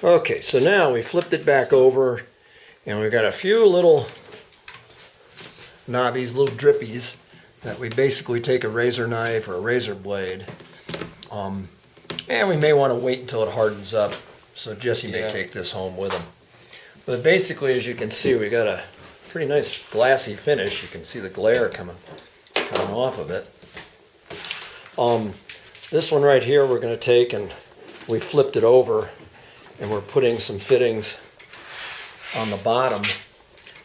Okay, so now we flipped it back over, and we've got a few little knobbies, little drippies, that we basically take a razor knife or a razor blade, and we may want to wait until it hardens up, so Jesse may take this home with him. But basically, as you can see, we got a pretty nice glassy finish. You can see the glare coming off of it. This one right here we're going to take, and we flipped it over, and we're putting some fittings on the bottom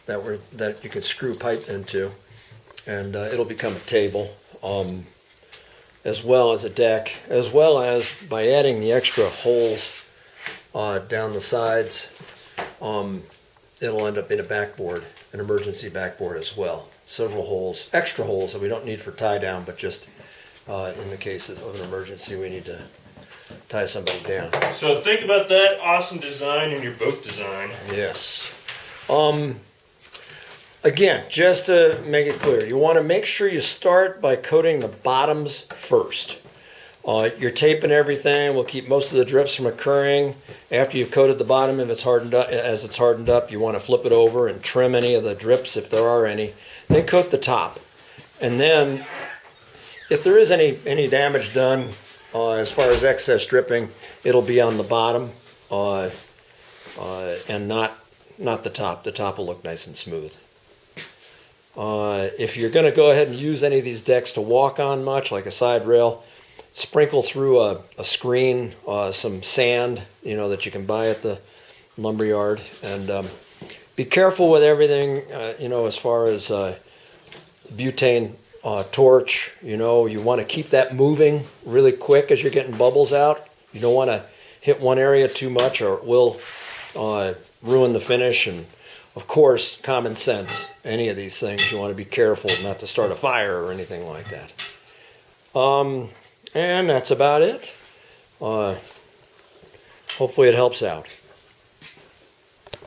that you could screw pipe into, and it'll become a table, as well as a deck, as well as by adding the extra holes down the sides, it'll end up in a backboard, an emergency backboard as well. Several holes, extra holes that we don't need for tie down, but just in the case of an emergency, we need to tie somebody down. So think about that awesome design in your boat design. Yes. Again, just to make it clear, you want to make sure you start by coating the bottoms first. You're taping everything. Will keep most of the drips from occurring. After you've coated the bottom, if it's hardened up, as it's hardened up, you want to flip it over and trim any of the drips if there are any. Then coat the top, and then if there is any damage done as far as excess dripping, it'll be on the bottom and not the top. The top will look nice and smooth. If you're going to go ahead and use any of these decks to walk on much, like a side rail, sprinkle through a screen, some sand, that you can buy at the lumberyard, and be careful with everything, as far as butane torch. You want to keep that moving really quick as you're getting bubbles out. You don't want to hit one area too much, or it will ruin the finish. And of course, common sense. Any of these things, you want to be careful not to start a fire or anything like that. And that's about it. Hopefully it helps out.